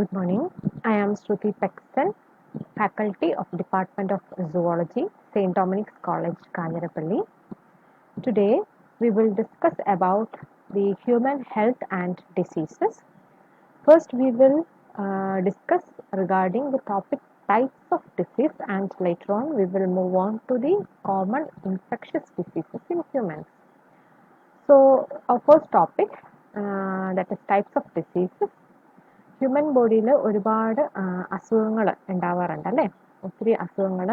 Good morning. I am Shruti Paxton, Faculty of Department of Zoology, St. Dominic's College, Kanjarapalli. Today, we will discuss about the human health and diseases. First, we will discuss regarding the topic types of disease, and later on, we will move on to the common infectious diseases in humans. So, our first topic, that is types of diseases. Human ബോഡിയിൽ ഒരുപാട് അസുഖങ്ങൾ ഉണ്ടാവാറുണ്ട് അല്ലേ? ഒത്തിരി അസുഖങ്ങൾ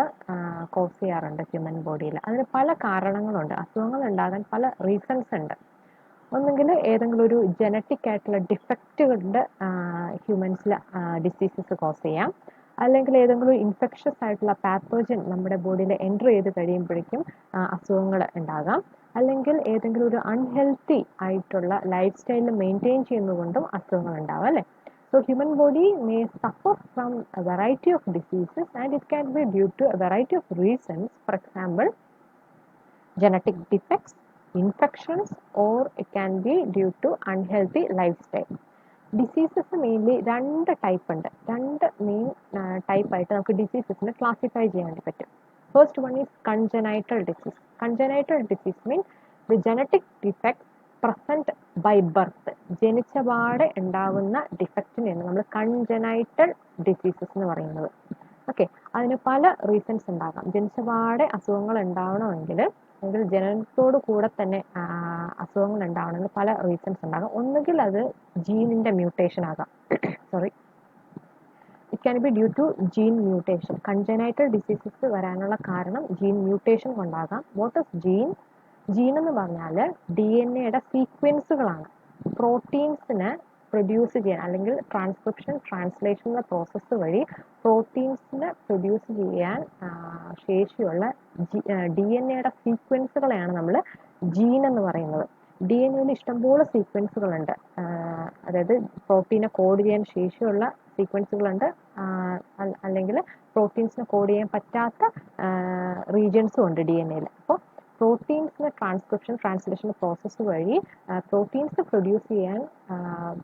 cos ചെയ്യാറുണ്ട് human ബോഡിയിൽ. അതിന് പല കാരണങ്ങളുണ്ട്. അസുഖങ്ങൾ ഉണ്ടാകാൻ പല റീസൺസ് ഉണ്ട്. ഒന്നുകിൽ ഏതെങ്കിലും ഒരു ജനറ്റിക് ആയിട്ടുള്ള ഡിഫക്റ്റുകളുടെ ഹ്യൂമൻസിൽ ഡിസീസസ് കോസ് ചെയ്യാം, അല്ലെങ്കിൽ ഏതെങ്കിലും ഇൻഫെക്ഷസ് ആയിട്ടുള്ള പാത്തോജൻ നമ്മുടെ ബോഡിയിൽ എൻ്റർ ചെയ്ത് കഴിയുമ്പോഴേക്കും അസുഖങ്ങൾ ഉണ്ടാകാം, അല്ലെങ്കിൽ ഏതെങ്കിലും ഒരു അൺഹെൽത്തി ആയിട്ടുള്ള ലൈഫ് സ്റ്റൈൽ മെയിൻറ്റെയിൻ ചെയ്യുന്നതുകൊണ്ടും അസുഖങ്ങൾ ഉണ്ടാവാം അല്ലേ? So human body may suffer from a variety of diseases, and it can be due to a variety of reasons. For example, genetic defects, infections, or it can be due to unhealthy lifestyle. Diseases mainly രണ്ട് type ഉണ്ട്. രണ്ട് main ടൈപ്പായിട്ട് നമുക്ക് ഡിസീസസിനെ classify ചെയ്യാൻ വേണ്ടി പറ്റും. First one is congenital disease. Congenital disease means the genetic defect present by birth. ജനിച്ചപാടെ ഉണ്ടാകുന്ന ഡിഫക്റ്റിനെയാണ് നമ്മൾ കൺജനൈറ്റൽ ഡിസീസസ് എന്ന് പറയുന്നത്. ഓക്കെ, അതിന് പല റീസൺസ് ഉണ്ടാകാം. ജനിച്ചപാടെ അസുഖങ്ങൾ ഉണ്ടാവണമെങ്കിൽ, അല്ലെങ്കിൽ ജനനത്തോടു കൂടെ തന്നെ അസുഖങ്ങൾ ഉണ്ടാവണമെങ്കിൽ പല റീസൺസ് ഉണ്ടാകാം. ഒന്നുകിൽ അത് ജീനിന്റെ മ്യൂട്ടേഷൻ ആകാം. Sorry, it can be due to gene mutation. Congenital diseases വരാനുള്ള കാരണം ജീൻ മ്യൂട്ടേഷൻ കൊണ്ടാകാം. What is gene? ജീൻ എന്ന് പറഞ്ഞാൽ ഡി എൻ എയുടെ സീക്വൻസുകളാണ്. പ്രോട്ടീൻസിനെ പ്രൊഡ്യൂസ് ചെയ്യാൻ, അല്ലെങ്കിൽ ട്രാൻസ്ക്രിപ്ഷൻ ട്രാൻസ്ലേഷൻ എന്ന പ്രോസസ്സ് വഴി പ്രോട്ടീൻസിനെ പ്രൊഡ്യൂസ് ചെയ്യാൻ ശേഷിയുള്ള ഡി എൻ എയുടെ സീക്വൻസുകളെയാണ് നമ്മൾ ജീൻ എന്ന് പറയുന്നത്. ഡി എൻ എയിൽ ഇഷ്ടംപോലെ സീക്വൻസുകളുണ്ട്. അതായത് പ്രോട്ടീനെ കോഡ് ചെയ്യാൻ ശേഷിയുള്ള സീക്വൻസുകളുണ്ട്, അല്ലെങ്കിൽ പ്രോട്ടീൻസിനെ കോഡ് ചെയ്യാൻ പറ്റാത്ത റീജിയൻസും ഉണ്ട് ഡി എൻ എയിൽ. അപ്പോൾ പ്രോട്ടീൻസിന് ട്രാൻസ്ക്രിപ്ഷൻ ട്രാൻസ്ലേഷൻ പ്രോസസ്സ് വഴി പ്രോട്ടീൻസ് പ്രൊഡ്യൂസ് ചെയ്യാൻ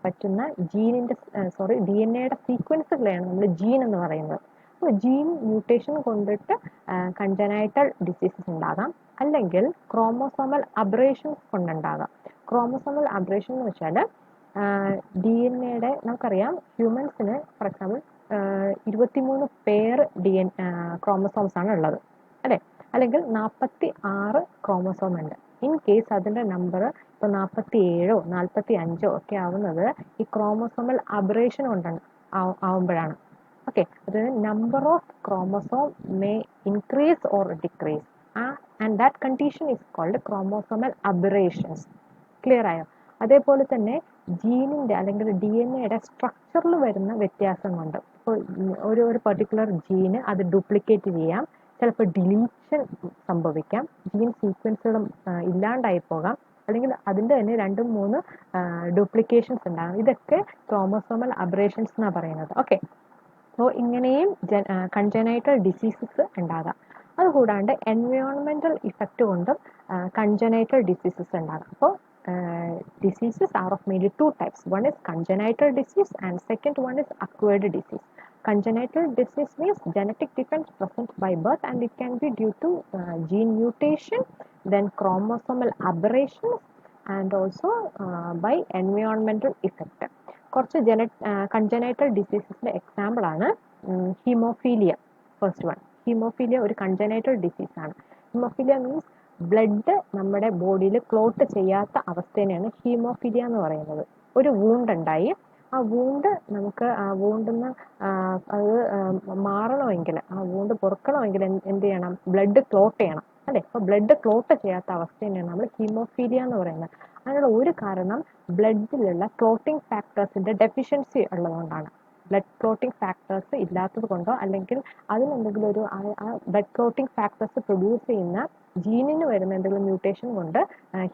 പറ്റുന്ന ഡി എൻ എയുടെ സീക്വൻസുകളെയാണ് നമ്മൾ ജീൻ എന്ന് പറയുന്നത്. അപ്പോൾ ജീൻ മ്യൂട്ടേഷൻ കൊണ്ടിട്ട് കൺജനൈറ്റൽ ഡിസീസസ് ഉണ്ടാകാം, അല്ലെങ്കിൽ ക്രോമോസോമൽ അബ്രേഷൻസ് കൊണ്ടുണ്ടാകാം. ക്രോമോസോമൽ അബ്രേഷൻ എന്ന് വെച്ചാൽ ഡി എൻ എയുടെ, നമുക്കറിയാം ഹ്യൂമൻസിന് ഫോർ എക്സാമ്പിൾ 23 പേർ ക്രോമോസോംസ് ആണ് ഉള്ളത് അല്ലേ? അല്ലെങ്കിൽ 46 ക്രോമോസോം ഉണ്ട്. ഇൻ കേസ് അതിൻ്റെ നമ്പർ ഇപ്പോൾ 47 45 ഒക്കെ ആവുന്നത് ഈ ക്രോമോസോമൽ അബ്രേഷൻ കൊണ്ട് ആവുമ്പോഴാണ്. ഓക്കെ, അതായത് number of chromosome may increase or decrease, and that condition is called chromosomal aberrations. Clear ആയോ? അതേപോലെ തന്നെ ജീനിൻ്റെ അല്ലെങ്കിൽ ഡി എൻ എയുടെ സ്ട്രക്ചറിൽ വരുന്ന വ്യത്യാസം കൊണ്ട് ഇപ്പോൾ ഒരു പർട്ടിക്കുലർ ജീന് അത് ഡ്യൂപ്ലിക്കേറ്റ് ചെയ്യാം, ചിലപ്പോൾ ഡിലീഷൻ സംഭവിക്കാം, ജീൻ സീക്വൻസുകളും ഇല്ലാണ്ടായി പോകാം, അല്ലെങ്കിൽ അതിൻ്റെ തന്നെ 2-3 ഡ്യൂപ്ലിക്കേഷൻസ് ഉണ്ടാകും. ഇതൊക്കെ ക്രോമോസോമൽ അബ്രേഷൻസ് എന്നാണ് പറയുന്നത്. ഓക്കെ, അപ്പോൾ ഇങ്ങനെയും കൺജനൈറ്റൽ ഡിസീസസ് ഉണ്ടാകാം. അതുകൂടാണ്ട് എൻവയോൺമെൻറ്റൽ ഇഫക്റ്റ് കൊണ്ടും കൺജനൈറ്റൽ ഡിസീസസ് ഉണ്ടാകാം. അപ്പോൾ diseases are of mainly two types. One is congenital disease and second one is acquired disease. Congenital disease means genetic defects present by birth, and it can be due to gene mutation, then chromosomal aberrations, and also by environmental effect. കുറച്ച് congenital ഡിസീസസിൻ്റെ example ആണ് haemophilia. First one, haemophilia ഒരു congenital ഡിസീസാണ്. Haemophilia means blood നമ്മുടെ ബോഡിയിൽ clot ചെയ്യാത്ത അവസ്ഥേനെയാണ് haemophilia എന്ന് പറയുന്നത്. ഒരു wound ഉണ്ടായി, ആ വൂണ്ട് നമുക്ക് ആ വൂണ്ടിന്ന് അത് മാറണമെങ്കിൽ, ആ വൂണ്ട് പൊറുക്കണമെങ്കിൽ എന്ത് ചെയ്യണം? ബ്ലഡ് ക്ലോട്ട് ചെയ്യണം അല്ലേ? അപ്പോൾ ബ്ലഡ് ക്ലോട്ട് ചെയ്യാത്ത അവസ്ഥേനെയാണ് നമ്മൾ ഹീമോഫീലിയ എന്ന് പറയുന്നത്. അതിനുള്ള ഒരു കാരണം ബ്ലഡിലുള്ള ക്ലോട്ടിംഗ് ഫാക്ടേഴ്സിൻ്റെ ഡെഫിഷ്യൻസി ഉള്ളതുകൊണ്ടാണ്. ബ്ലഡ് ക്ലോട്ടിംഗ് ഫാക്ടേഴ്സ് ഇല്ലാത്തത് കൊണ്ടോ, അല്ലെങ്കിൽ അതിനെന്തെങ്കിലും ഒരു ബ്ലഡ് ക്ലോട്ടിംഗ് ഫാക്ടേഴ്സ് പ്രൊഡ്യൂസ് ചെയ്യുന്ന ജീനിന് വരുന്ന എന്തെങ്കിലും മ്യൂട്ടേഷൻ കൊണ്ട്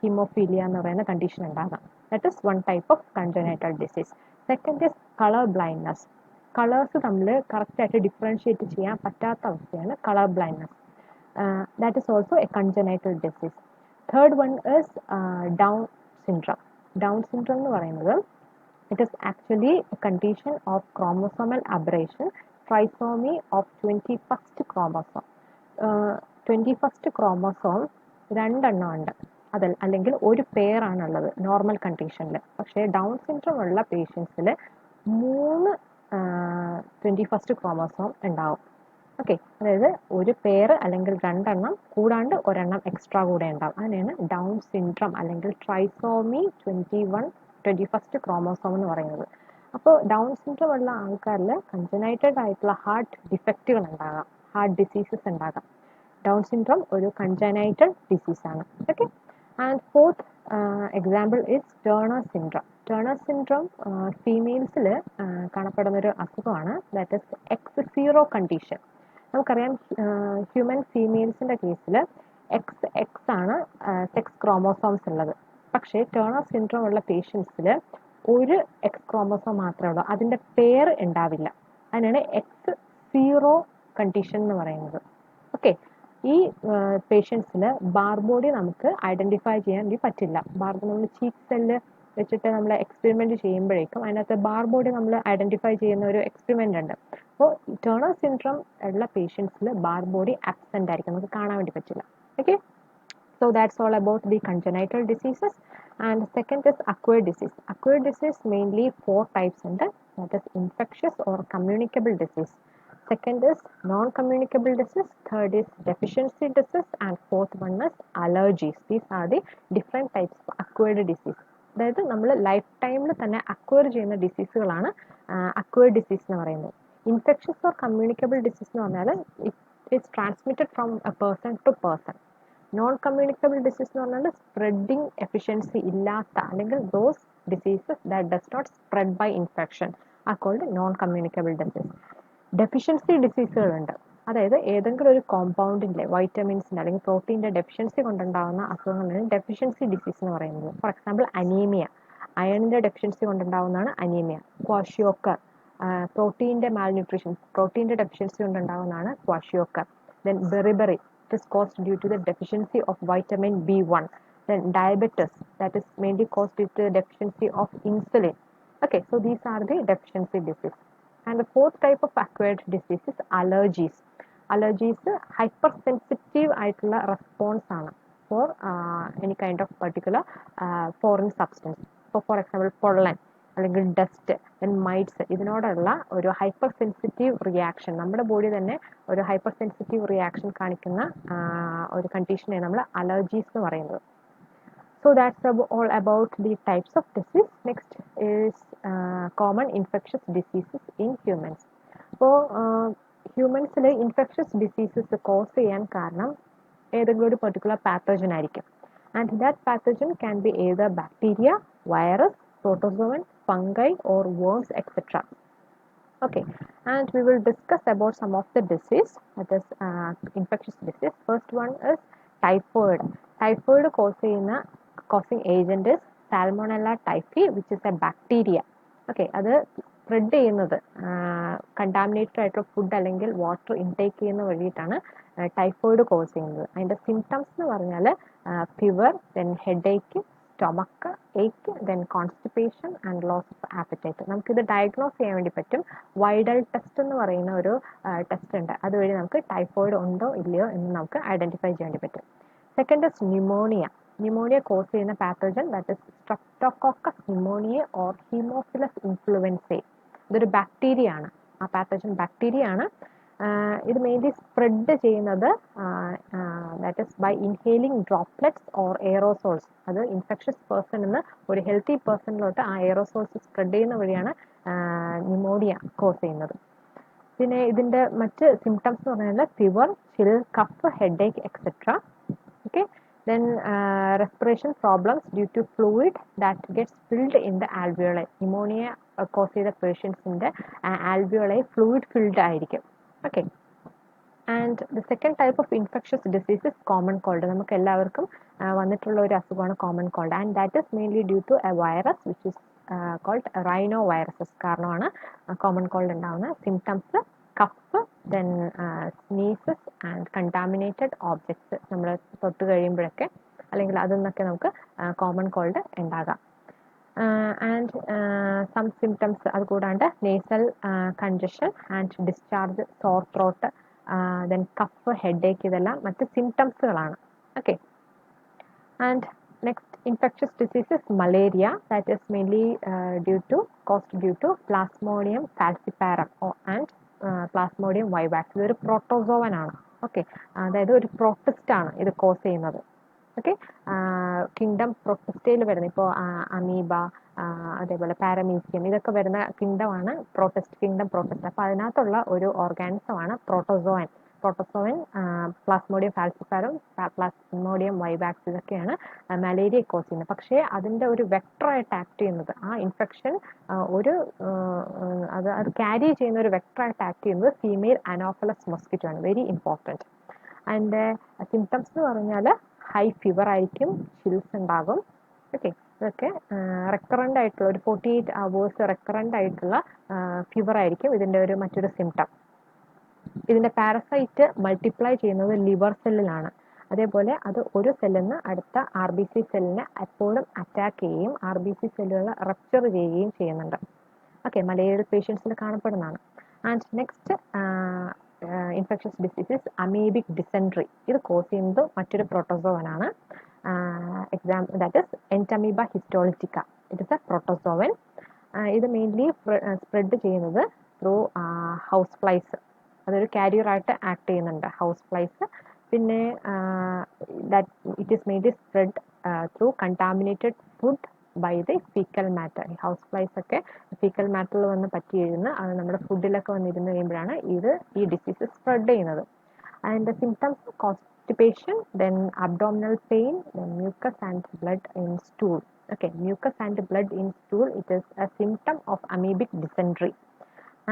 ഹീമോഫീലിയ എന്ന് പറയുന്ന കണ്ടീഷൻ ഉണ്ടാകാം. That is one type of congenital disease. Second is colour blindness. Colours തമ്മിൽ കറക്റ്റായിട്ട് ഡിഫറൻഷിയേറ്റ് ചെയ്യാൻ പറ്റാത്ത അവസ്ഥയാണ് colour blindness. That is also A congenital disease. Third one is down syndrome. Down syndrome എന്ന് പറയുന്നത് It is actually a condition of chromosomal aberration, trisomy of 21st chromosome. 21st chromosome രണ്ടെണ്ണം ഉണ്ട്, അതിൽ അല്ലെങ്കിൽ ഒരു പെയറാണുള്ളത് നോർമൽ കണ്ടീഷനിൽ. പക്ഷേ ഡൗൺ സിൻഡ്രോം ഉള്ള പേഷ്യൻസിൽ 3 21st ക്രോമോസോം ഉണ്ടാവും. ഓക്കെ, അതായത് ഒരു പെയർ അല്ലെങ്കിൽ രണ്ടെണ്ണം കൂടാണ്ട് ഒരെണ്ണം എക്സ്ട്രാ കൂടെ ഉണ്ടാവും. അതിനാണ് ഡൗൺ സിൻഡ്രോം അല്ലെങ്കിൽ ട്രൈസോമി 21st ക്രോമോസോം എന്ന് പറയുന്നത്. അപ്പോൾ ഡൗൺ സിൻഡ്രോം ഉള്ള ആൾക്കാരിൽ കൺജനൈറ്റഡ് ആയിട്ടുള്ള ഹാർട്ട് ഡിഫക്റ്റുകൾ ഉണ്ടാകാം, ഹാർട്ട് ഡിസീസസ് ഉണ്ടാകാം. ഡൗൺ സിൻഡ്രോം ഒരു കൺജനൈറ്റൽ ഡിസീസാണ്. Okay, and fourth example is Turner syndrome. Turner syndrome ഫീമെയിൽസിൽ കാണപ്പെടുന്ന ഒരു അസുഖമാണ്. That is X0 condition. നമുക്കറിയാം ഹ്യൂമൻ ഫീമെയിൽസിൻ്റെ കേസിൽ XX ആണ് സെക്സ് ക്രോമോസോംസ് ഉള്ളത്. പക്ഷേ ടേണർ സിൻഡ്രോം ഉള്ള പേഷ്യൻസിൽ ഒരു X ക്രോമോസോം മാത്രമേ ഉള്ളൂ, അതിൻ്റെ പെയർ ഉണ്ടാവില്ല. അതിനാണ് X0 കണ്ടീഷൻ എന്ന് പറയുന്നത്. ഓക്കെ, ഈ പേഷ്യൻസിൽ ബാർബോഡി നമുക്ക് ഐഡൻറ്റിഫൈ ചെയ്യാൻ വേണ്ടി പറ്റില്ല. നമ്മൾ ചീക്ക് സെല്ല് വെച്ചിട്ട് നമ്മൾ എക്സ്പെരിമെൻറ്റ് ചെയ്യുമ്പോഴേക്കും അതിനകത്ത് ബാർബോഡി നമ്മൾ ഐഡൻറ്റിഫൈ ചെയ്യുന്ന ഒരു എക്സ്പെരിമെൻ്റ് ഉണ്ട്. അപ്പോൾ ടേണർ സിൻഡ്രോം ഉള്ള പേഷ്യൻസിൽ ബാർബോഡി ആബ്സെൻ്റ് ആയിരിക്കും, നമുക്ക് കാണാൻ വേണ്ടി പറ്റില്ല. Okay, so that's all about the congenital diseases. And second is acquired disease. Acquired disease mainly 4 types ഉണ്ട്. That is infectious or communicable disease. Second is non-communicable disease. Third is deficiency disease. And fourth one is allergies. These are the different types of acquired disease. അതായത് നമ്മൾ life ടൈമിൽ തന്നെ acquire ചെയ്യുന്ന ഡിസീസുകളാണ് acquired disease എന്ന് പറയുന്നത്. Infectious or communicable disease എന്ന് പറഞ്ഞാൽ it's transmitted from a person to person. Non communicable disease എന്ന് പറഞ്ഞാൽ സ്പ്രെഡിങ് എഫിഷ്യൻസി ഇല്ലാത്ത അല്ലെങ്കിൽ those diseases that does not spread by infection are called non communicable disease. Deficiency ഡിസീസുകളുണ്ട്, അതായത് ഏതെങ്കിലും ഒരു കോമ്പൗണ്ടിൻ്റെ വൈറ്റമിൻസിൻ്റെ അല്ലെങ്കിൽ പ്രോട്ടീൻ്റെ ഡെഫിഷ്യൻസി കൊണ്ടുണ്ടാകുന്ന അസുഖങ്ങളാണ് ഡെഫിഷ്യൻസി ഡിസീസ് എന്ന് പറയുന്നത്. ഫോർ എക്സാമ്പിൾ അനീമിയ, അയണിൻ്റെ ഡെഫിഷ്യൻസി കൊണ്ടുണ്ടാകുന്നതാണ് അനീമിയ. ക്വാഷിയോക്കർ, പ്രോട്ടീൻ്റെ മാൽന്യൂട്രീഷൻ, പ്രോട്ടീൻ്റെ ഡെഫിഷ്യൻസി കൊണ്ടുണ്ടാകുന്നതാണ് kwashiorkor. Then beriberi, it is caused due to the deficiency of vitamin B1. Then diabetes, that is mainly caused due to the deficiency of insulin. Okay, so these are the deficiency disease. And the fourth type of acquired disease is allergies. Allergies hypersensitive ആയിട്ടുള്ള response ആണ് for any kind of particular foreign substance. So for example pollen അല്ലെങ്കിൽ dust, then mites, ഇതിനോടുള്ള ഒരു hyper sensitive reaction, നമ്മുടെ body തന്നെ ഒരു hyper sensitive reaction കാണിക്കുന്ന ഒരു കണ്ടീഷനെയാണ് നമ്മൾ അലർജീസ് എന്ന് പറയുന്നത്. So that's all about the types of disease. Next is common infectious diseases in humans. അപ്പോൾ ഹ്യൂമൻസിൽ ഇൻഫെക്ഷ്യസ് ഡിസീസസ് കോസ് ചെയ്യാൻ കാരണം ഏതെങ്കിലും ഒരു പെർട്ടിക്കുലർ പാത്തോജൻ ആയിരിക്കും. And that pathogen can be either bacteria, virus, protozoan, fungi or worms, etc. Okay, and we will discuss about some of the disease, that is infectious disease. First one is typhoid. Typhoid causing agent is Salmonella typhi, which is a bacteria. Okay, അത് spread ചെയ്യുന്നത് contaminated ആയിട്ടുള്ള food അല്ലെങ്കിൽ water intake ചെയ്യുന്ന വഴിയിട്ടാണ് typhoid cause ചെയ്യുന്നത്. അതിൻ്റെ symptoms എന്ന് പറഞ്ഞാൽ fever, then headache, stomach ache, then constipation and loss of appetite. നമുക്കിത് ഡയഗ്നോസ് ചെയ്യാൻ വേണ്ടി പറ്റും. വൈഡൽ ടെസ്റ്റ് എന്ന് പറയുന്ന ഒരു ടെസ്റ്റ് ഉണ്ട്, അതുവഴി നമുക്ക് ടൈഫോയിഡ് ഉണ്ടോ ഇല്ലയോ എന്ന് നമുക്ക് ഐഡൻറ്റിഫൈ ചെയ്യാൻ വേണ്ടി പറ്റും. Second is pneumonia. Pneumonia cause ചെയ്യുന്ന pathogen that is streptococcus pneumonia or haemophilus influenzae. ഇതൊരു ബാക്ടീരിയ ആണ്, ആ പാത്തോജൻ ബാക്ടീരിയ ആണ്. ഇത് മെയിൻലി സ്പ്രെഡ് ചെയ്യുന്നത് that is by inhaling droplets or aerosols. അത് ഇൻഫെക്ഷ്യസ് പേഴ്സൺ നിന്ന് ഒരു ഹെൽത്തി പേഴ്സണിലോട്ട് ആ എയറോസോൾസ് സ്പ്രെഡ് ചെയ്യുന്ന വഴിയാണ് ന്യൂമോണിയ കോസ് ചെയ്യുന്നത്. പിന്നെ ഇതിൻ്റെ മറ്റ് സിംറ്റംസ് എന്ന് പറഞ്ഞാൽ fever, chill, cough, headache etcetera. Okay, then respiration problems due to fluid that gets filled in the alveoli. Pneumonia cause ചെയ്ത പേഷ്യൻസിൻ്റെ alveoli fluid filled ആയിരിക്കും. Okay, and the second type of infectious disease is common cold. നമുക്ക് എല്ലാവർക്കും വന്നിട്ടുള്ള ഒരു അസുഖമാണ് common cold, and that is mainly due to a virus which is called rhinoviruses കാരണമാണ് common cold ഉണ്ടാകുന്ന symptoms. Cough, then sneezes and contaminated objects നമ്മൾ തൊട്ട് കഴിയുമ്പോഴൊക്കെ അല്ലെങ്കിൽ അതിൽ നിന്നൊക്കെ നമുക്ക് കോമൺ കോൾഡ് ഉണ്ടാകാം. ആൻഡ് സം സിംറ്റംസ് അത് കൂടാണ്ട് nasal congestion and discharge sore throat then cough headache ഇതെല്ലാം മറ്റ് സിംറ്റംസുകളാണ്. Okay. And next infectious disease is malaria, that is mainly caused due to Plasmodium falciparum and Plasmodium vivax. ഇതൊരു protozoan ആണ്. Okay, അതായത് ഒരു protist ആണ് ഇത് കോസ് ചെയ്യുന്നത്. ഓക്കെ, കിങ്ഡം പ്രൊട്ടിസ്റ്റയിൽ വരുന്ന ഇപ്പോൾ അമീബ, അതേപോലെ പാരമീസിയം, ഇതൊക്കെ വരുന്ന കിങ്ഡമാണ് കിങ്ഡം പ്രോട്ടിസ്റ്റ്. അപ്പോൾ അതിനകത്തുള്ള ഒരു ഓർഗാനിസമാണ് protozoan. Plasmodium falciparum, plasmodium vivax, ഇതൊക്കെയാണ് മലേറിയ കോസ് ചെയ്യുന്നത്. പക്ഷേ അതിൻ്റെ ഒരു വെക്ടറായിട്ട് ആക്ട് ചെയ്യുന്നത്, ആ ഇൻഫെക്ഷൻ അത് ക്യാരി ചെയ്യുന്ന ഒരു വെക്ടറായിട്ട് ആക്ട് ചെയ്യുന്നത് ഫീമെയിൽ അനോഫലസ് മൊസ്കിറ്റോ ആണ്. Very important. അതിൻ്റെ സിംറ്റംസ് എന്ന് പറഞ്ഞാൽ ഹൈ ഫീവർ ആയിരിക്കും, ചിൽസ് ഉണ്ടാകും. ഓക്കെ, ഇതൊക്കെ റെക്കറൻ്റ് ആയിട്ടുള്ള ഒരു 48 hours റെക്കറൻ്റ് ആയിട്ടുള്ള ഫീവർ ആയിരിക്കും ഇതിൻ്റെ ഒരു മറ്റൊരു സിംറ്റം. ഇതിൻ്റെ പാരസൈറ്റ് മൾട്ടിപ്ലൈ ചെയ്യുന്നത് ലിവർ സെല്ലിലാണ്. അതേപോലെ അത് ഒരു സെല്ലിൽ നിന്ന് അടുത്ത RBC സെല്ലിനെ എപ്പോഴും അറ്റാക്ക് ചെയ്യുകയും RBC സെല്ലുകൾ റപ്ചർ ചെയ്യുകയും ചെയ്യുന്നുണ്ട്. ഓക്കെ, മലേറിയൽ പേഷ്യൻസിൽ കാണപ്പെടുന്നതാണ്. And next infectious diseases amoebic dysentery. ഇത് കോസ് ചെയ്യുന്നത് മറ്റൊരു പ്രോട്ടോസോവനാണ്. That is entamoeba histolytica. It is a protozoan. ഇത് മെയിൻലി സ്പ്രെഡ് ചെയ്യുന്നത് ത്രൂ ഹൗസ് ഫ്ലൈസ്. അതൊരു കാരിയറായിട്ട് ആക്ട് ചെയ്യുന്നുണ്ട്, ഹൗസ് ഫ്ലൈസ്. പിന്നെ it is mainly spread through contaminated food by the faecal matter. ഈ ഹൗസ് ഫ്ലൈസ് ഒക്കെ ഫീക്കൽ മാറ്ററിൽ വന്ന് പറ്റിയിരുന്ന് അത് നമ്മുടെ ഫുഡിലൊക്കെ വന്നിരുന്ന് കഴിയുമ്പോഴാണ് ഈ ഡിസീസ് സ്പ്രെഡ് ചെയ്യുന്നത്. അതിൻ്റെ symptoms constipation, then abdominal pain, then mucus and blood in stool. Okay, mucus and blood in stool, it is a symptom of amoebic dysentery,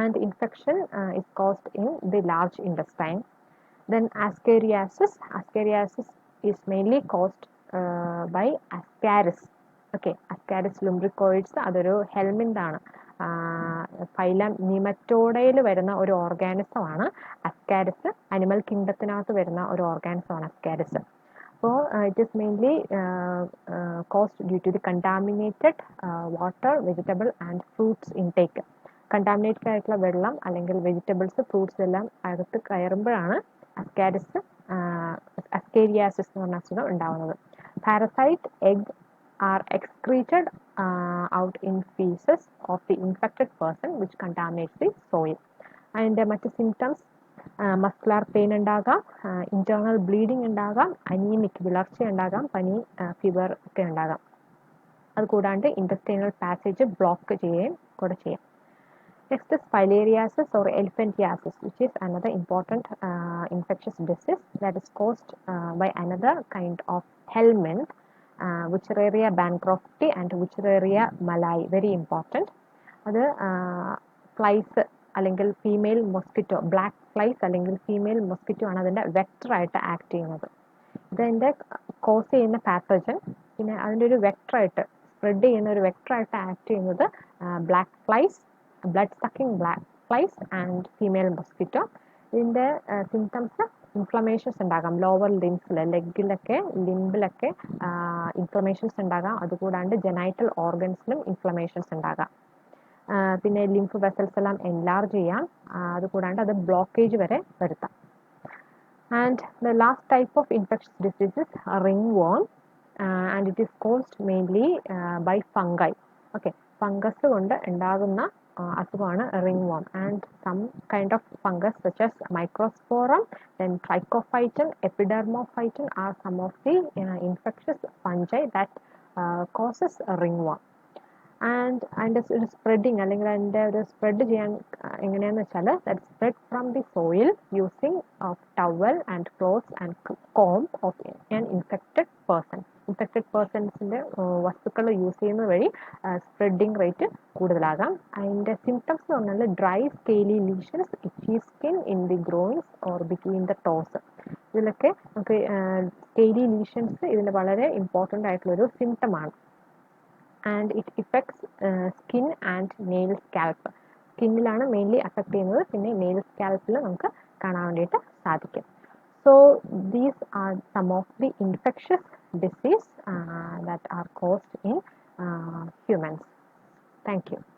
and infection is caused in the large intestine. Then ascariasis. Ascariasis is mainly caused by Ascaris. Okay, Ascaris lumbricoides അതൊരു helminth ആണ്. Phylum നിമറ്റോഡയിൽ വരുന്ന ഒരു ഓർഗാനിസമാണ് Ascaris. Animal കിങ്ഡത്തിനകത്ത് വരുന്ന ഒരു ഓർഗാനിസമാണ് Ascaris. So it is mainly caused due to the contaminated water, vegetable and fruits intake. Contaminated ആയിട്ടുള്ള വെള്ളം അല്ലെങ്കിൽ vegetables, fruits എല്ലാം അകത്ത് കയറുമ്പോഴാണ് അസ്കേരിയാസിസ് എന്ന് പറഞ്ഞ അസുഖം ഉണ്ടാവുന്നത്. Parasite egg are excreted out in faeces of the infected person which contaminates the soil. അതിൻ്റെ മറ്റ് സിംറ്റംസ് മസ്കുലാർ പെയിൻ ഉണ്ടാകാം, ഇന്റേണൽ ബ്ലീഡിംഗ് ഉണ്ടാകാം, അനീമിക് വിളർച്ച ഉണ്ടാകാം, പനി, ഫീവർ ഒക്കെ ഉണ്ടാകാം. അതുകൂടാണ്ട് ഇൻറ്റസ്റ്റൈനൽ പാസേജ് ബ്ലോക്ക് ചെയ്യുകയും കൂടെ ചെയ്യാം. Next is filariasis or elephantiasis, which is another important infectious disease that is caused by another kind of helminth, Wuchereria bancrofti and Wuchereria malai. Very important. അത് flies അല്ലെങ്കിൽ female mosquito, black flies അല്ലെങ്കിൽ female mosquito ആണ് അതിൻ്റെ വെക്ടറായിട്ട് act ചെയ്യുന്നത്. ഇതതിൻ്റെ cos ചെയ്യുന്ന pathogen, പിന്നെ അതിൻ്റെ ഒരു വെക്ടറായിട്ട് സ്പ്രെഡ് ചെയ്യുന്ന ഒരു വെക്ടറായിട്ട് ആക്ട് ചെയ്യുന്നത് black flies, blood sucking black flies and female mosquito. ഇതിൻ്റെ സിംറ്റംസ് ഇൻഫ്ലമേഷൻസ് ഉണ്ടാകാം, ലോവർ ലിംസിൽ, ലെഗിലൊക്കെ ലിംബിലൊക്കെ ഇൻഫ്ലമേഷൻസ് ഉണ്ടാകാം. അതുകൂടാണ്ട് ജെനൈറ്റൽ ഓർഗൻസിലും ഇൻഫ്ലമേഷൻസ് ഉണ്ടാകാം. പിന്നെ ലിംഫ് വെസൽസ് എല്ലാം എൻലാർജ് ചെയ്യാം. അതുകൂടാണ്ട് അത് ബ്ലോക്കേജ് വരെ വരുത്താം. And the last type of infectious diseases ringworm, and it is caused mainly by fungi. Okay, fungus കൊണ്ട് ഉണ്ടാകുന്ന അസുഖമാണ് ringworm. And some kind of fungus such as microsporum, then trichophyton, epidermophyton are some of the infectious fungi that causes ringworm. And അതിൻ്റെ ഒരു spreading അല്ലെങ്കിൽ അതിൻ്റെ ഒരു spread ചെയ്യാൻ എങ്ങനെയാണെന്ന് വെച്ചാൽ that spread from the soil using of towel and clothes and comb of an infected person. Infected പേഴ്സൺസിൻ്റെ വസ്തുക്കൾ യൂസ് ചെയ്യുന്നത് വഴി സ്പ്രെഡിങ് റേറ്റ് കൂടുതലാകാം. അതിൻ്റെ സിംറ്റംസ് എന്ന് പറഞ്ഞാൽ dry scaly lesions, itchy skin in the groins or between the toes. ഇതിലൊക്കെ നമുക്ക് scaly lesions ഇതിൻ്റെ വളരെ ഇമ്പോർട്ടൻ്റ് ആയിട്ടുള്ളൊരു സിംറ്റമാണ്. And it effects skin and nail scalp. സ്കിന്നിലാണ് മെയിൻലി അഫക്ട് ചെയ്യുന്നത്, പിന്നെ നെയിൽ സ്കാൽപ്പിൽ നമുക്ക് കാണാൻ വേണ്ടിയിട്ട് സാധിക്കും. So these are some of the infectious disease that are caused in humans. Thank you.